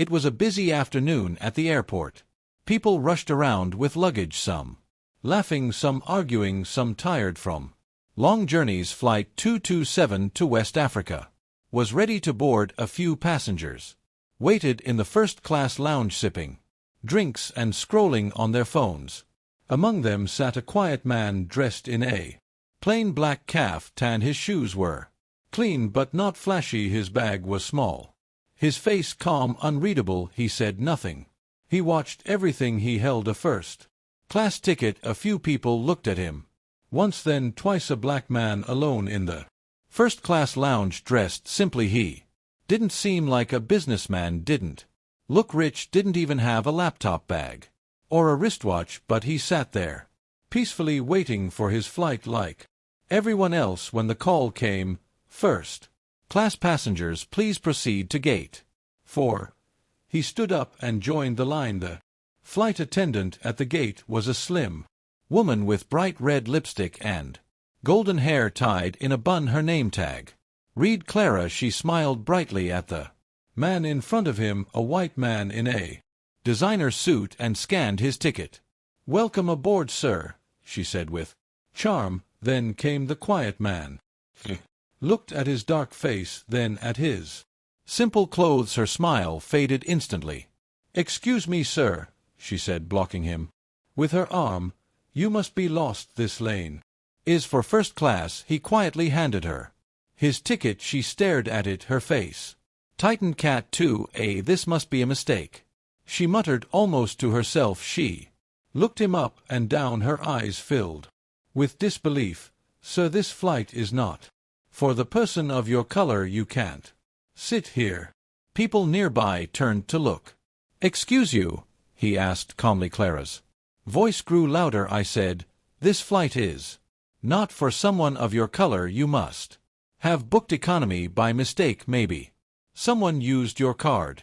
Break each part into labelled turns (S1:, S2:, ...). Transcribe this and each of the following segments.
S1: It was a busy afternoon at the airport. People rushed around with luggage, some laughing, some arguing, some tired from long journeys. Flight 227 to West Africa was ready to board. A few passengers waited in the first-class lounge sipping drinks and scrolling on their phones. Among them sat a quiet man dressed in a plain black kaftan. His shoes were clean but not flashy. His bag was small. His face calm, unreadable. He said nothing. He watched everything. He held a first-class ticket. A few people looked at him. Once, then twice. A black man alone in the first-class lounge, dressed simply. He didn't seem like a businessman, didn't look rich, didn't even have a laptop bag or a wristwatch, but he sat there, peacefully waiting for his flight like everyone else. When the call came, "First-class passengers, please proceed to gate 4. He stood up and joined the line. The flight attendant at the gate was a slim woman with bright red lipstick and golden hair tied in a bun. Her name tag read Clara. She smiled brightly at the man in front of him, a white man in a designer suit, and scanned his ticket. "Welcome aboard, sir," she said with charm. Then came the quiet man. Looked at his dark face, then at his simple clothes. Her smile faded instantly. "Excuse me, sir," she said, blocking him with her arm. "You must be lost. This lane is for first class." He quietly handed her his ticket. She stared at it, her face tightened. "Cat 2A, this must be a mistake," she muttered almost to herself. She looked him up and down, her eyes filled with disbelief. "Sir, this flight is not for the person of your color. You can't sit here." People nearby turned to look. "Excuse you?" he asked calmly. Clara's voice grew louder. "I said, this flight is not for someone of your color. You must have booked economy by mistake. Maybe someone used your card."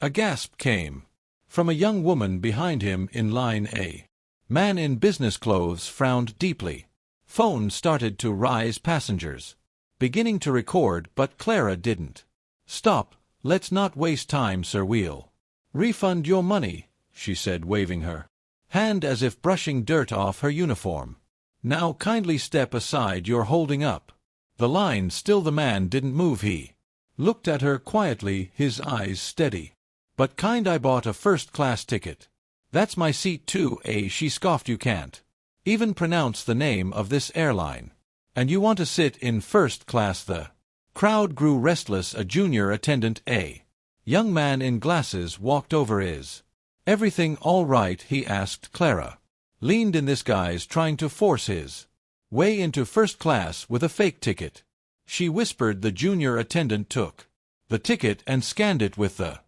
S1: A gasp came from a young woman behind him in line. A man in business clothes frowned deeply. Phone started to rise. Passengers beginning to record, but Clara didn't stop. "Let's not waste time, sir. We'll refund your money," she said, waving her hand as if brushing dirt off her uniform. "Now kindly step aside. You're holding up the line." Still the man didn't move. He looked at her quietly, his eyes steady but kind. "I bought a first-class ticket. That's my seat 2A, she scoffed. "You can't even pronounce the name of this airline, and you want to sit in first class?" The crowd grew restless. A junior attendant, a young man in glasses, walked over. "Is everything all right?" he asked. Clara leaned in. "This guy's trying to force his way into first class with a fake ticket," she whispered. The junior attendant took the ticket and scanned it with the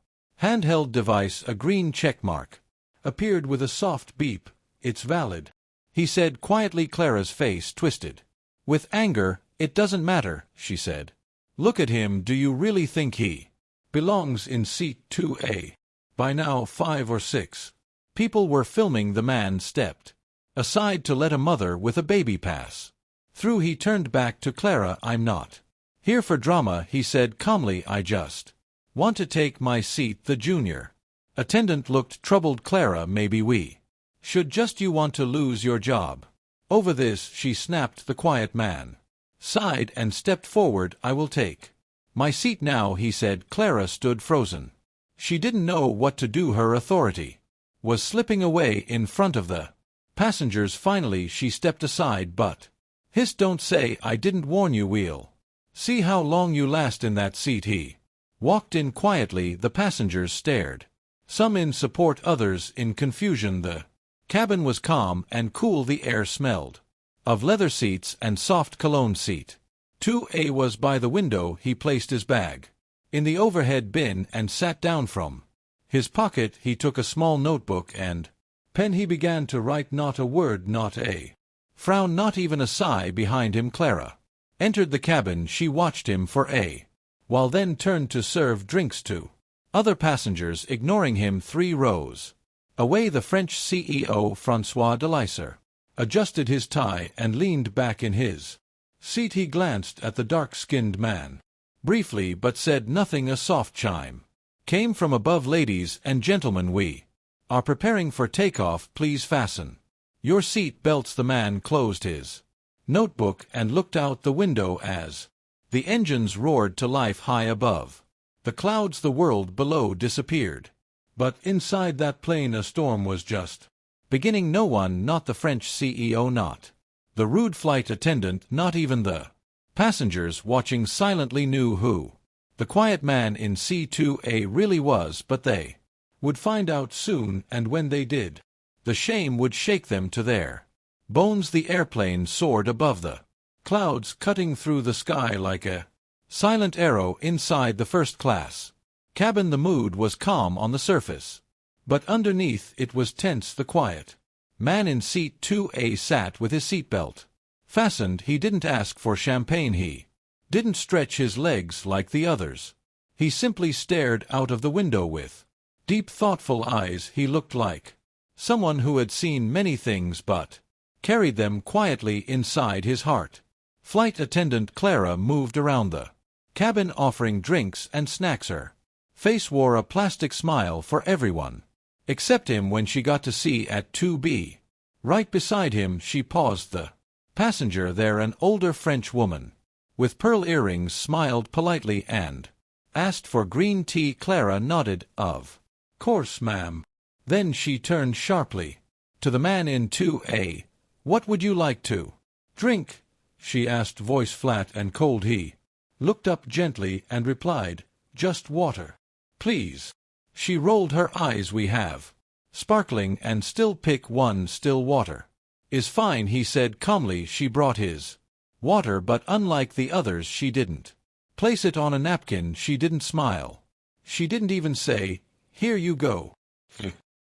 S1: handheld device. A green check mark appeared with a soft beep. "It's valid," he said quietly. Clara's face twisted with anger. "It doesn't matter," she said. "Look at him. Do you really think he belongs in seat 2A? By now 5 or 6 people were filming." The man stepped aside to let a mother with a baby pass through. He turned back to Clara. "I'm not here for drama," he said calmly. "I just want to take my seat." The junior attendant looked troubled. "Clara, maybe we should just. You want to lose your job over this?" she snapped. The quiet man sighed and stepped forward. "I will take my seat now," he said. Clara stood frozen. She didn't know what to do. Her authority was slipping away in front of the passengers. Finally she stepped aside. "But hiss, don't say I didn't warn you. We'll see how long you last in that seat." He walked in quietly. The passengers stared, some in support, others in confusion. The cabin was calm and cool. The air smelled of leather seats and soft cologne. Seat 2A was by the window. He placed his bag in the overhead bin and sat down. From his pocket he took a small notebook and pen. He began to write. Not a word, not a frown, not even a sigh behind him. Clara entered the cabin. She watched him for a while, then turned to serve drinks to other passengers, ignoring him 3 rows away. The French CEO, François Delisser, adjusted his tie and leaned back in his seat. He glanced at the dark-skinned man briefly but said nothing. A soft chime Came from above. Ladies and gentlemen, we are preparing for takeoff. Please fasten your seat belts. The man closed his notebook and looked out the window as the engines roared to life high above. The clouds, the world below disappeared. But inside that plane a storm was just beginning. No one, not the French CEO, not the rude flight attendant, not even the passengers watching silently, knew who the quiet man in C2A really was. But they would find out soon, and when they did, the shame would shake them to their bones. The airplane soared above the clouds, cutting through the sky like a silent arrow. Inside the first class cabin the mood was calm on the surface, but underneath it was tense. The quiet man in seat 2A sat with his seatbelt fastened. He didn't ask for champagne. He didn't stretch his legs like the others. He simply stared out of the window with deep, thoughtful eyes. He looked like someone who had seen many things but carried them quietly inside his heart. Flight attendant Clara moved around the cabin offering drinks and snacks. Her face wore a plastic smile for everyone except him. When she got to see at 2B, right beside him, she paused. The passenger there, an older French woman with pearl earrings, smiled politely and asked for green tea. Clara nodded. Of course, ma'am. Then she turned sharply to the man in 2A. What would you like to drink? She asked, voice flat and cold. He looked up gently and replied, just water, please. She rolled her eyes. We have sparkling and still. Pick one. Still water is fine, he said calmly. She brought his water, but unlike the others, she didn't place it on a napkin. She didn't smile. She didn't even say, here you go.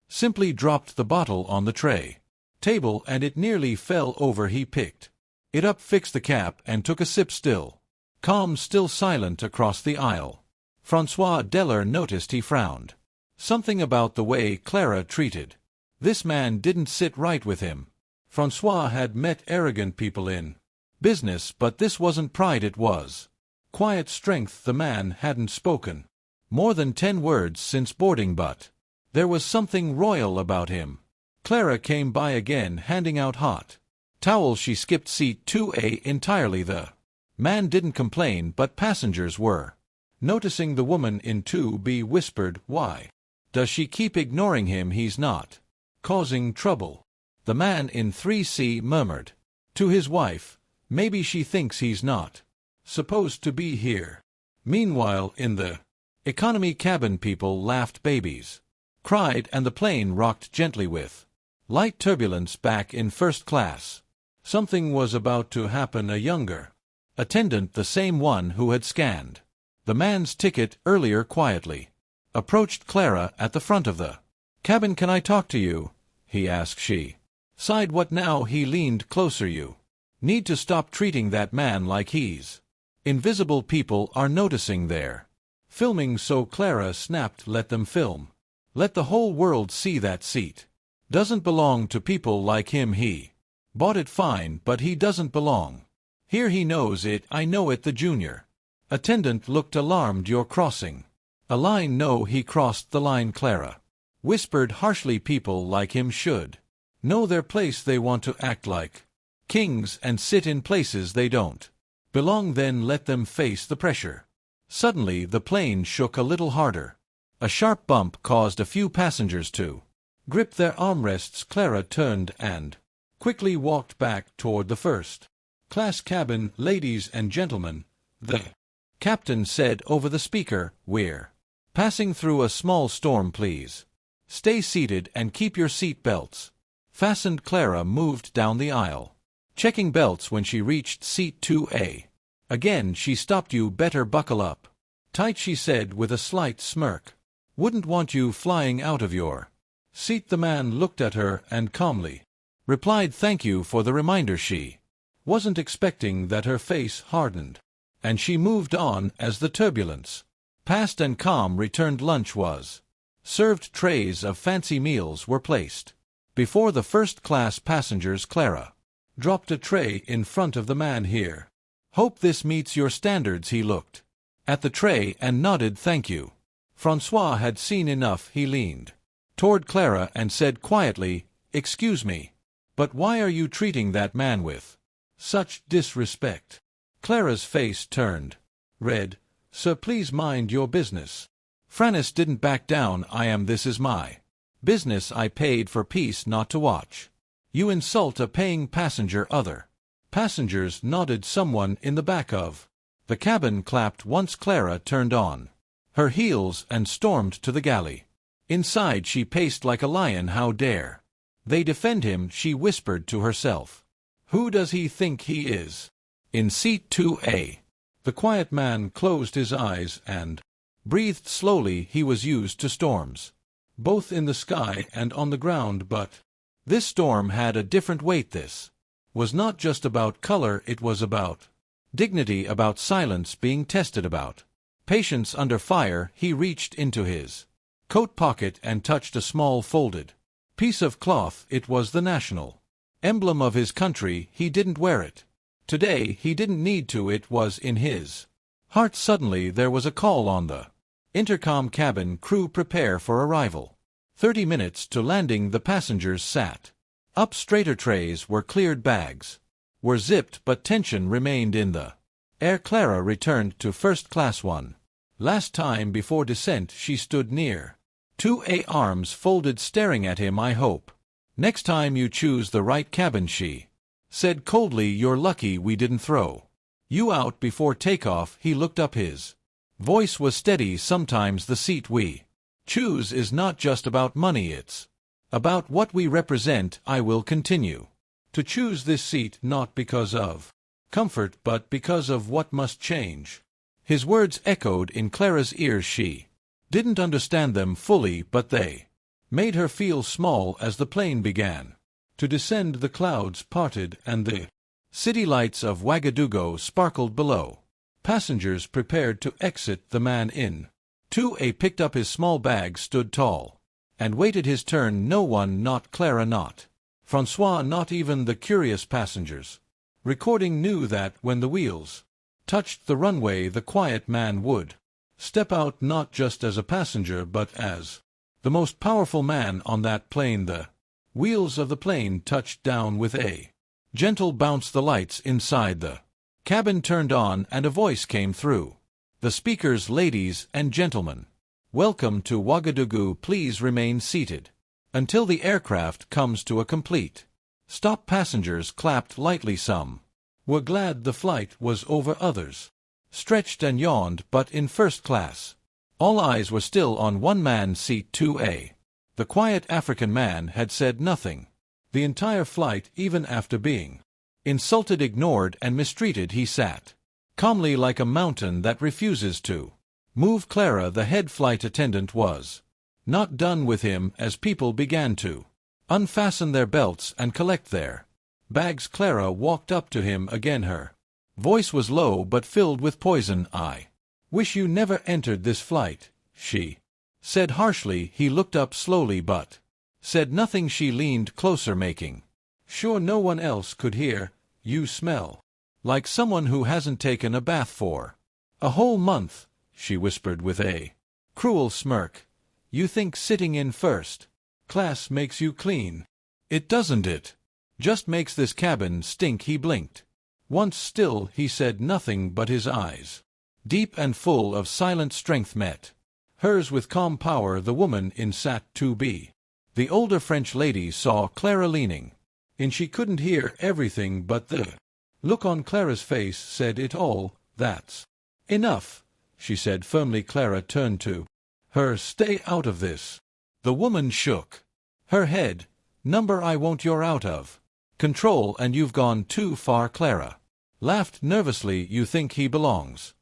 S1: Simply dropped the bottle on the tray table, and it nearly fell over. He picked it up, fixed the cap, and took a sip. Still calm, still silent. Across the aisle, Francois Deller noticed. He frowned. Something about the way Clara treated this man didn't sit right with him. Francois had met arrogant people in business, but this wasn't pride, it was quiet strength. The man hadn't spoken more than 10 words since boarding, but there was something royal about him. Clara came by again, handing out hot towels. She skipped seat 2A entirely. The man didn't complain, but passengers were noticing. The woman in 2B whispered, why does she keep ignoring him? He's not causing trouble. The man in 3C murmured to his wife, maybe she thinks he's not supposed to be here. Meanwhile, in the economy cabin, people laughed, babies cried, and the plane rocked gently with light turbulence. Back in first class, something was about to happen. A younger attendant, the same one who had scanned the man's ticket earlier, quietly approached Clara at the front of the cabin. Can I talk to you? He asked. She sighed. What now? He leaned closer. You need to stop treating that man like he's invisible. People are noticing. They're filming. So Clara snapped, let them film. Let the whole world see. That seat doesn't belong to people like him. He bought it, fine, but he doesn't belong here. He knows it. I know it. The junior attendant looked alarmed. You're crossing a line. No, he crossed the line, Clara whispered harshly. People like him should know their place. They want to act like kings and sit in places they don't belong. Then let them face the pressure. Suddenly the plane shook a little harder. A sharp bump caused a few passengers to grip their armrests. Clara turned and quickly walked back toward the first class cabin. Ladies and gentlemen, the captain said over the speaker, we're passing through a small storm. Please stay seated and keep your seat belts fastened. Clara moved down the aisle, checking belts. When she reached seat 2A again, she stopped. You better buckle up tight, she said with a slight smirk. Wouldn't want you flying out of your seat. The man looked at her and calmly replied, thank you for the reminder. She wasn't expecting that. Her face hardened, and she moved on as the turbulence passed and calm returned. Lunch was served. Trays of fancy meals were placed before the first-class passengers. Clara dropped a tray in front of the man. Here, hope this meets your standards. He looked at the tray and nodded. Thank you François had seen enough. He leaned toward Clara and said quietly, "Excuse me, but why are you treating that man with such disrespect?" Clara's face turned red. "Sir, please mind your business." Francis didn't back down. This is my business. I paid for peace, not to watch you insult a paying passenger." Other passengers nodded. Someone in the back of the cabin clapped once Clara turned on her heels and stormed to the galley. Inside she paced like a lion. How dare they defend him, she whispered to herself. Who does he think he is? In seat 2A. The quiet man closed his eyes and breathed slowly. He was used to storms, both in the sky and on the ground, but this storm had a different weight. This was not just about color, it was about dignity, about silence being tested, about patience under fire. He reached into his coat pocket and touched a small folded piece of cloth. It was the national emblem of his country. He didn't wear it today. He didn't need to. It was in his heart. Suddenly there was a call on the intercom. Cabin crew, prepare for arrival. 30 minutes to landing. The passengers sat up straighter. Trays were cleared, bags were zipped, but tension remained in the air. Clara returned to first class one last time before descent. She stood near 2A, arms folded, staring at him. "I hope next time you choose the right cabin," she said coldly. "You're lucky we didn't throw you out before takeoff." He looked up. His voice was steady. "Sometimes the seat we choose is not just about money, it's about what we represent. I will continue to choose this seat, not because of comfort, but because of what must change." His words echoed in Clara's ears. She didn't understand them fully, but they made her feel small. As the plane began to descend, the clouds parted and the city lights of Ouagadougou sparkled below. Passengers prepared to exit. The man in 2A picked up his small bag, stood tall, and waited his turn. No one, not Clara, not François, not even the curious passengers recording, knew that when the wheels touched the runway, the quiet man would step out, not just as a passenger, but as the most powerful man on that plane. The wheels of the plane touched down with a gentle bounce. The lights inside the cabin turned on, and a voice came through the speakers. "Ladies and gentlemen, welcome to Ouagadougou. Please remain seated until the aircraft comes to a complete stop." Passengers clapped lightly. Some were glad the flight was over, others stretched and yawned. But in first class, all eyes were still on one man. Seat 2A. The quiet African man had said nothing the entire flight. Even after being insulted, ignored, and mistreated, he sat calmly like a mountain that refuses to move. Clara, the head flight attendant, was not done with him. As people began to unfasten their belts and collect their bags, Clara walked up to him again. Her voice was low but filled with poison. "I wish you never entered this flight," she said harshly. He looked up slowly but said nothing. She leaned closer, making sure no one else could hear. "You smell like someone who hasn't taken a bath for a whole month," she whispered with a cruel smirk. "You think sitting in first class makes you clean? It doesn't. It just makes this cabin stink." He blinked once. Still he said nothing, but his eyes, deep and full of silent strength, met hers with calm power. The woman in sat 2B, the older French lady, saw Clara leaning in. She couldn't hear everything, but the look on Clara's face said it all. "That's enough," she said firmly. Clara turned to her. "Stay out of this." The woman shook her head. "Number I won't. You're out of control, and you've gone too far." Clara laughed nervously. "You think he belongs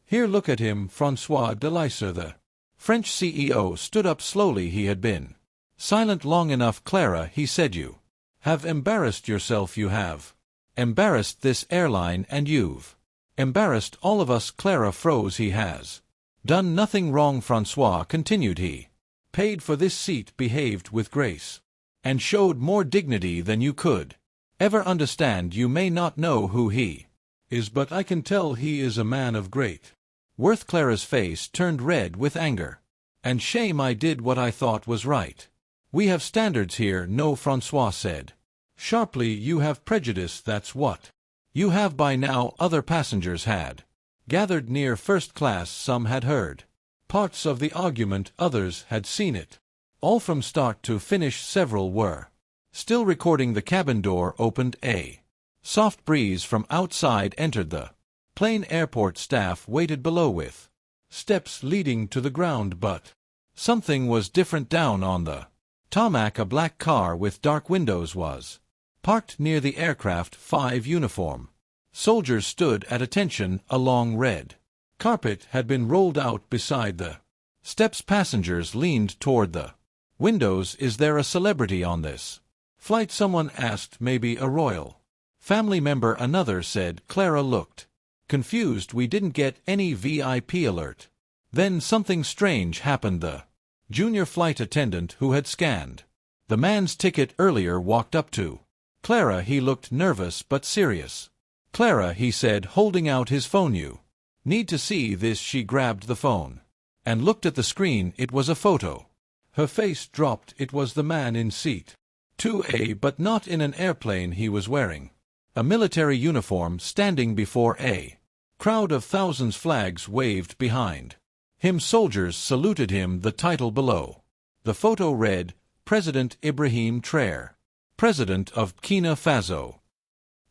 S1: here? Look at him." François Delisser, the French CEO, stood up slowly. He had been silent long enough. "Clara," he said, "you have embarrassed yourself. You have embarrassed this airline, and you've embarrassed all of us." Clara froze. "He has done nothing wrong," François continued. "He paid for this seat, behaved with grace, and showed more dignity than you could ever understand. You may not know who he is, but I can tell he is a man of great worth." Clara's face turned red with anger. And shame I did what I thought was right. We have standards here, no, Francois said. Sharply, you have prejudice, that's what. You have by now, other passengers had. Gathered near first class, some had heard parts of the argument, others had seen it. All from start to finish, several were still recording. The cabin door opened. A soft breeze from outside entered the plane. Airport staff waited below with steps leading to the ground, but something was different. Down on the tarmac, a black car with dark windows was parked near the aircraft. 5 uniform soldiers stood at attention. A long red carpet had been rolled out beside the steps. Passengers leaned toward the windows. Is there a celebrity on this flight? Someone asked. Maybe a royal family member, another said. Clara looked confused. We didn't get any VIP alert. Then something strange happened. The junior flight attendant who had scanned the man's ticket earlier walked up to Clara. He looked nervous but serious. Clara, he said, holding out his phone. You need to see this. She grabbed the phone and looked at the screen. It was a photo. Her face dropped. It was the man in seat 2A, but not in an airplane. He was wearing a military uniform, standing before a crowd of thousands. Flags waved behind him. Soldiers saluted him. The title below the photo read, President Ibrahim Traoré, President of Burkina Faso.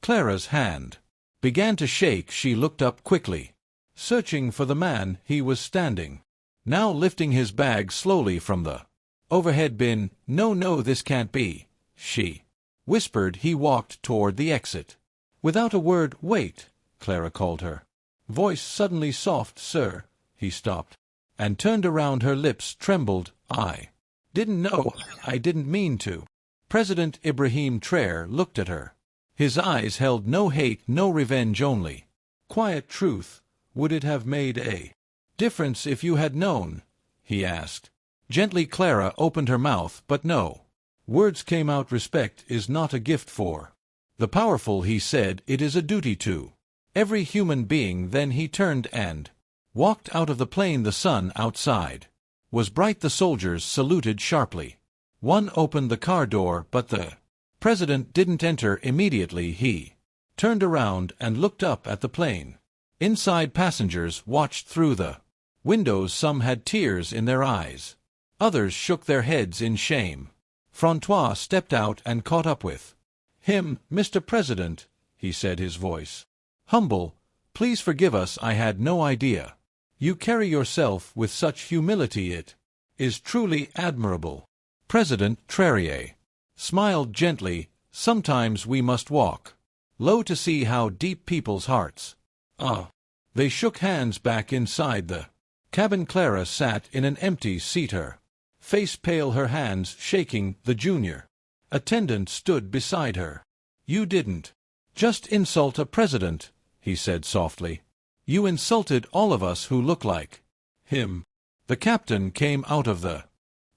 S1: Clara's hand began to shake. She looked up quickly, searching for the man. He was standing now, lifting his bag slowly from the overhead bin. No, this can't be, she whispered. He walked toward the exit. Without a word. Wait, Clara called her voice suddenly soft. Sir. He stopped and turned around. Her lips trembled. I didn't know. I didn't mean to. President Ibrahim Traoré looked at her. His eyes held no hate, no revenge, only quiet truth. Would it have made a difference if you had known? He asked. Gently. Clara opened her mouth, but no words came out. Respect is not a gift for the powerful, he said. It is a duty to every human being. Then he turned and walked out of the plane. The sun outside was bright. The soldiers saluted sharply. One opened the car door, but the president didn't enter immediately. He turned around and looked up at the plane. Inside, passengers watched through the windows. Some had tears in their eyes. Others shook their heads in shame. Francois stepped out and caught up with him. Mr. President, he said, his voice humble, please forgive us. I had no idea. You carry yourself with such humility. It is truly admirable. President Traoré smiled gently. Sometimes we must walk low to see how deep people's hearts are. They shook hands back inside the cabin. Clara sat in an empty seat, her face pale, her hands shaking. The junior attendant stood beside her. You didn't just insult a president, he said softly. You insulted all of us who look like him. The captain came out of the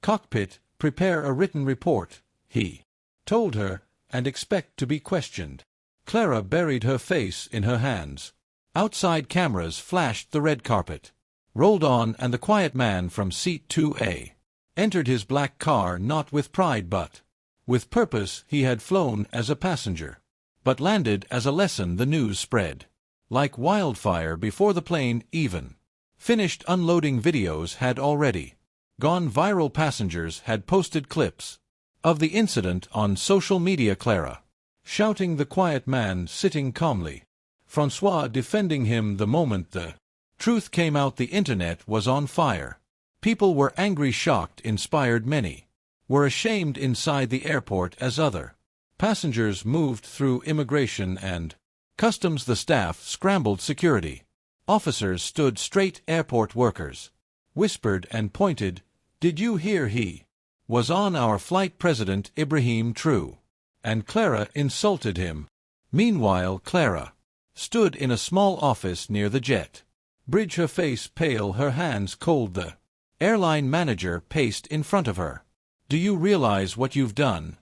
S1: cockpit. Prepare a written report, he told her, and expect to be questioned. Clara buried her face in her hands. Outside, cameras flashed. The red carpet rolled on, and the quiet man from seat 2A entered his black car, not with pride but with purpose. He had flown as a passenger, but landed as a lesson. The news spread like wildfire before the plane even finished unloading. Videos had already gone viral. Passengers had posted clips of the incident on social media. Clara shouting, the quiet man sitting calmly, Francois defending him. The moment the truth came out, the internet was on fire. People were angry, shocked, inspired. Many were ashamed. Inside the airport, as other passengers moved through immigration and customs, the staff scrambled. Security officers stood straight. Airport workers whispered and pointed. Did you hear? He was on our flight. President Ibrahim Traoré. And Clara insulted him. Meanwhile, Clara stood in a small office near the jet bridge, her face pale, her hands cold. The airline manager paced in front of her. Do you realize what you've done?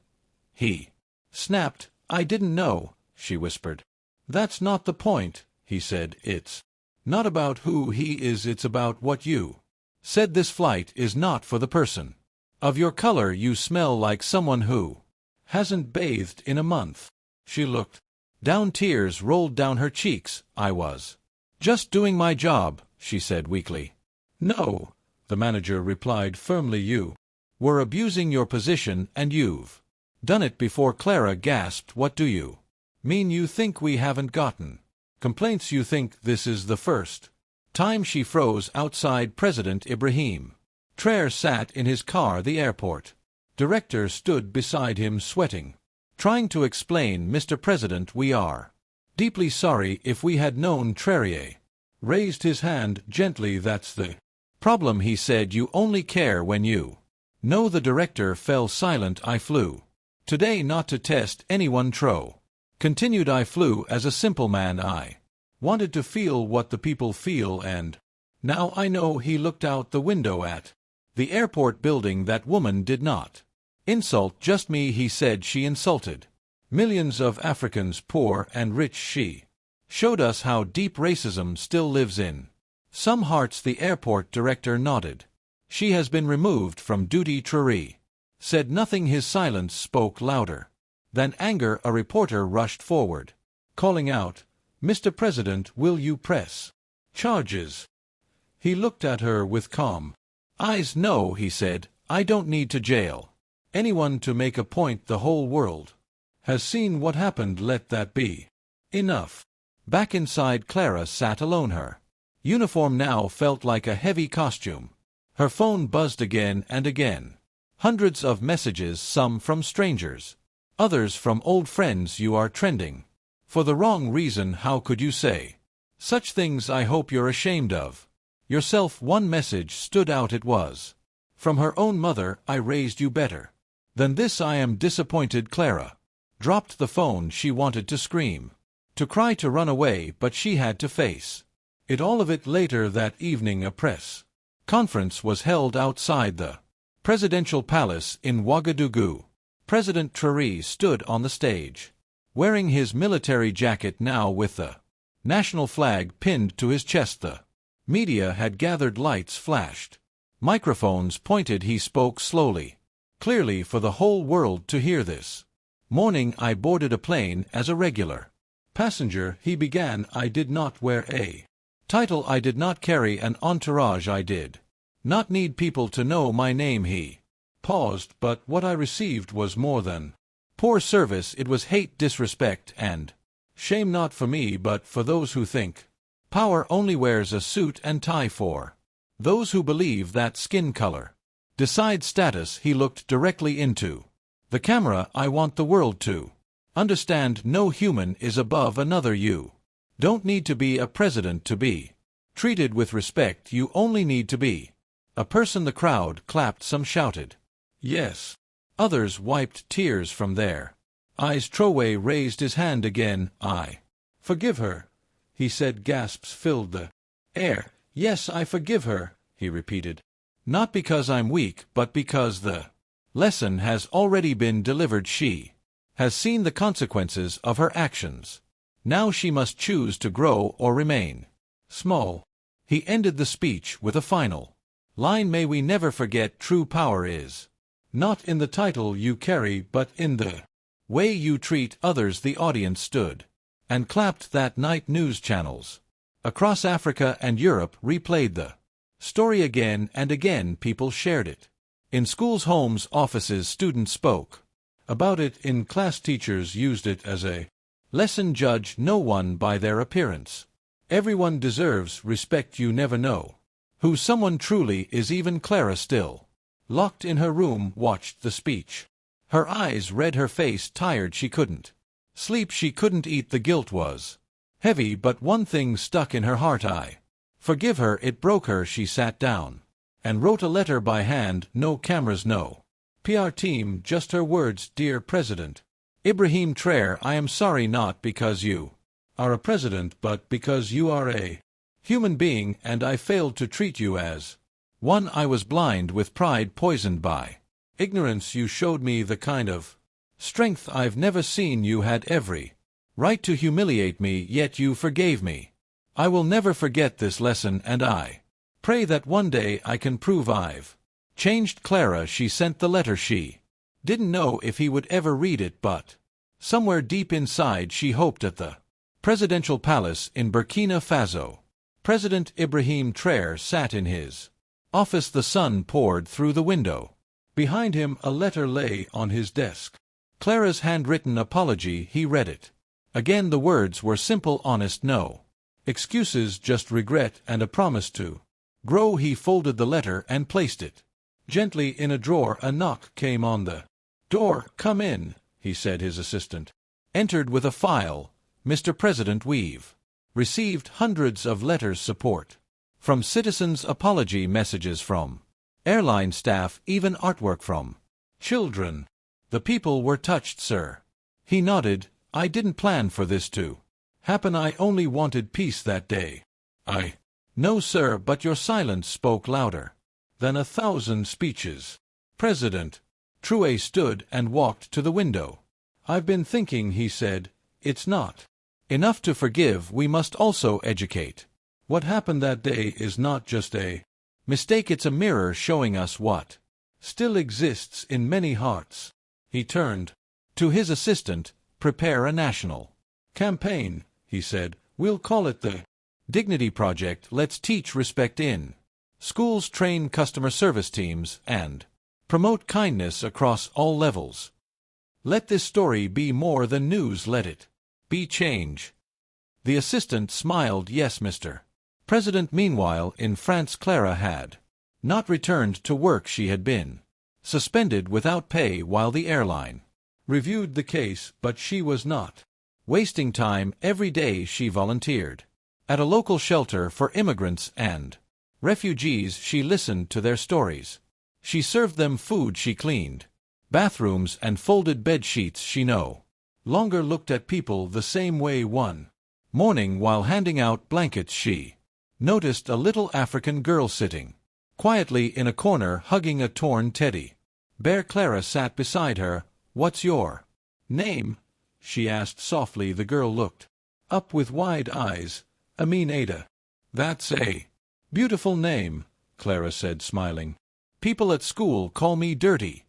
S1: He snapped. I didn't know, she whispered. That's not the point, he said. It's not about who he is, it's about what you Said this flight is not for the person. Of your color you smell like someone who hasn't bathed in a month. She looked down, tears rolled down her cheeks. I was just doing my job, she said weakly. No, the manager replied firmly, you were abusing your position and you've done it before. Clara gasped. What do you mean? You think we haven't gotten complaints? You think this is the first time? She froze. Outside, President Ibrahim Traoré sat in his car. The airport director stood beside him, sweating, trying to explain. Mr. President, we are deeply sorry. If we had known. Traoré raised his hand gently. That's the problem, he said. You only care when you know. The director fell silent. I flew today not to test anyone, Traoré continued. I flew as a simple man. I wanted to feel what the people feel, and now I know. He looked out the window at the airport building. That woman did not insult just me, he said. She insulted millions of Africans, poor and rich. She showed us how deep racism still lives in some hearts. The airport director nodded. She has been removed from duty. Traoré said nothing. His silence spoke louder than anger. A reporter rushed forward, calling out, Mr. President, will you press charges? He looked at her with calm eyes. No, he said, I don't need to jail anyone to make a point. The whole world has seen what happened. Let that be enough. Back inside, Clara sat alone. Her uniform now felt like a heavy costume. Her phone buzzed again and again. Hundreds of messages, some from strangers, others from old friends. You are trending for the wrong reason. How could you say such things? I hope you're ashamed of yourself. One message stood out. It was from her own mother. I raised you better than this. I am disappointed. Clara dropped the phone. She wanted to scream, to cry, to run away, but she had to face it, all of it. Later that evening, a press conference was held outside the presidential palace in Ouagadougou. President Traoré stood on the stage, wearing his military jacket, now with the national flag pinned to his chest. The media had gathered. Lights flashed, microphones pointed. He spoke slowly, clearly, for the whole world to hear. This morning I boarded a plane as a regular passenger, he began. I did not wear a title. I did not carry an entourage. I did not need people to know my name. He paused, but what I received was more than poor service. It was hate, disrespect, and shame, not for me, but for those who think power only wears a suit and tie, for those who believe that skin color decides status. He looked directly into the camera. I want the world to understand no human is above another. You don't need to be a president to be treated with respect. You only need to be a person. The crowd clapped. Some shouted, yes. Others wiped tears from their eyes. Traoré raised his hand again. I forgive her, he said. Gasps filled the air. Yes, I forgive her, he repeated. Not because I'm weak, but because the lesson has already been delivered. She has seen the consequences of her actions. Now she must choose to grow or remain small. He ended the speech with a final line. May we never forget, true power is not in the title you carry, but in the way you treat others. The audience stood and clapped. That night, news channels across Africa and Europe replayed the story again and again. People shared it in schools, homes, offices. Students spoke about it in class. Teachers used it as a lesson. Judge no one by their appearance. Everyone deserves respect. You never know who someone truly is. Even Clara, still locked in her room, watched the speech. Her eyes red, her face tired. She couldn't sleep, she couldn't eat. The guilt was heavy, but one thing stuck in her heart. I forgive her. It broke her. She sat down and wrote a letter by hand. No cameras, no PR team, just her words. Dear President Ibrahim Traoré, I am sorry, not because you are a president, but because you are a human being, and I failed to treat you as one. I was blind with pride, poisoned by ignorance. You showed me the kind of strength I've never seen. You had every right to humiliate me, yet you forgave me. I will never forget this lesson, and I Pray that one day I can prove I've changed Clara. She sent the letter. She didn't know if he would ever read it, but somewhere deep inside she hoped. At the presidential palace in Burkina Faso, President Ibrahim Traoré sat in his office. The sun poured through the window. Behind him a letter lay on his desk. Clara's handwritten apology. He read it. Again the words were simple, honest, no excuses, just regret and a promise to grow. He folded the letter and placed it gently in a drawer. A knock came on the door. "Come in," he said. His assistant entered with a file. "Mr. President, we've received hundreds of letters, support from citizens, apology messages from airline staff, even artwork from children. The people were touched, sir." He nodded. "I didn't plan for this to happen. I only wanted peace that day." "I know, sir, but your silence spoke louder than 1,000 speeches." President Traoré stood and walked to the window. "I've been thinking," he said, "it's not enough to forgive. We must also educate. What happened that day is not just a mistake, it's a mirror showing us what still exists in many hearts." He turned to his assistant. "Prepare a national campaign," he said. "We'll call it the Dignity Project. Let's teach respect in schools, train customer service teams, and promote kindness across all levels. Let this story be more than news. Let it be change." The assistant smiled. "Yes, Mr. President." Meanwhile, in France, Clara had not returned to work. She had been suspended without pay while the airline reviewed the case, but she was not wasting time. Every day she volunteered at a local shelter for immigrants and refugees. She listened to their stories. She served them food. She cleaned bathrooms and folded bed sheets. She no longer looked at people the same way. One morning, while handing out blankets, she noticed a little African girl sitting quietly in a corner, hugging a torn teddy bear. Clara sat beside her. "What's your name?" she asked softly. The girl looked up with wide eyes. "Amin Ada." "That's a beautiful name," Clara said, smiling. "People at school call me dirty."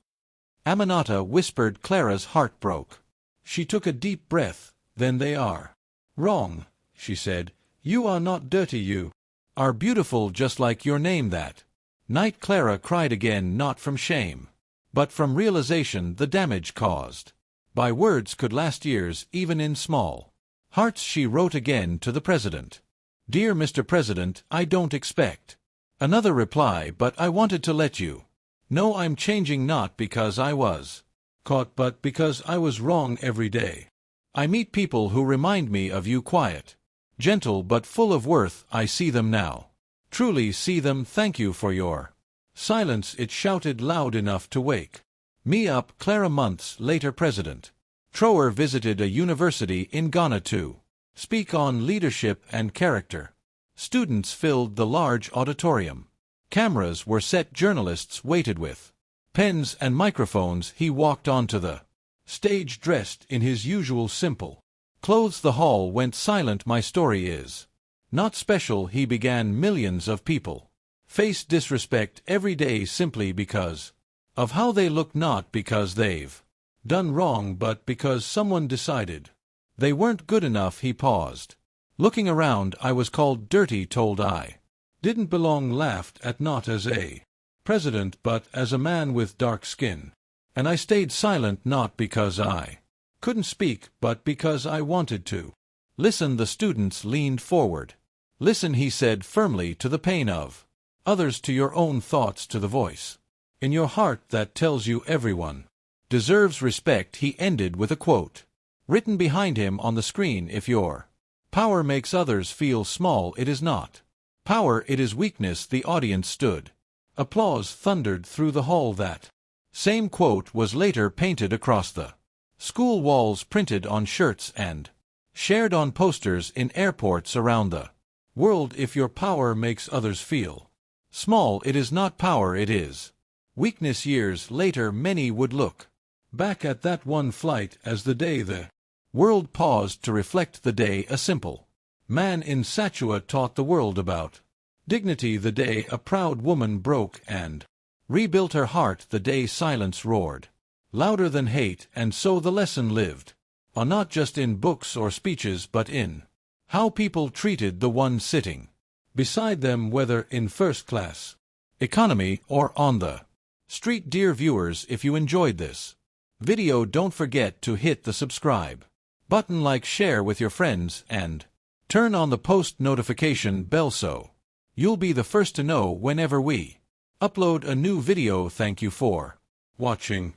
S1: "Aminata," whispered. Clara's heart broke. She took a deep breath. "Then they are wrong," she said. "You are not dirty. You are beautiful, just like your name." That night Clara cried again, not from shame, but from realization. The damage caused by words could last years, even in small hearts. She wrote again to the president. "Dear Mr. President, I don't expect another reply, but I wanted to let you know I'm changing, not because I was caught, but because I was wrong. Every day I meet people who remind me of you, quiet, gentle, but full of worth. I see them now, truly see them. Thank you for your silence." It shouted loud enough to wake me up. Clara. Months later, President Traoré visited a university in Ghana to speak on leadership and character. Students filled the large auditorium. Cameras were set. Journalists waited with pens and microphones. He walked onto the stage dressed in his usual simple clothes. The hall went silent. "My story is not special," he began. "Millions of people face disrespect every day simply because of how they look, not because they've done wrong, but because someone decided they weren't good enough." He paused, looking around. "I was called dirty, told I didn't belong, laughed at, not as a president, but as a man with dark skin. And I stayed silent, not because I couldn't speak, but because I wanted to listen." The students leaned forward. "Listen," he said firmly, "to the pain of others, to your own thoughts, to the voice in your heart that tells you everyone deserves respect." He ended with a quote written behind him on the screen. "If your power makes others feel small, it is not power, it is weakness." The audience stood. Applause thundered through the hall. That same quote was later painted across the school walls, printed on shirts, and shared on posters in airports around the world. "If your power makes others feel small, it is not power, it is weakness." Years later, many would look back at that one flight as the day the world paused to reflect. The day a simple man in Satua taught the world about Dignity the day a proud woman broke and rebuilt her heart the day silence roared louder than hate, and so the lesson lived on, not just in books or speeches but in how people treated the one sitting beside them, whether in first class economy or on the street. Dear viewers, if you enjoyed this video, don't forget to hit the subscribe button, like, share with your friends, and turn on the post notification bell so you'll be the first to know whenever we upload a new video. Thank you for watching.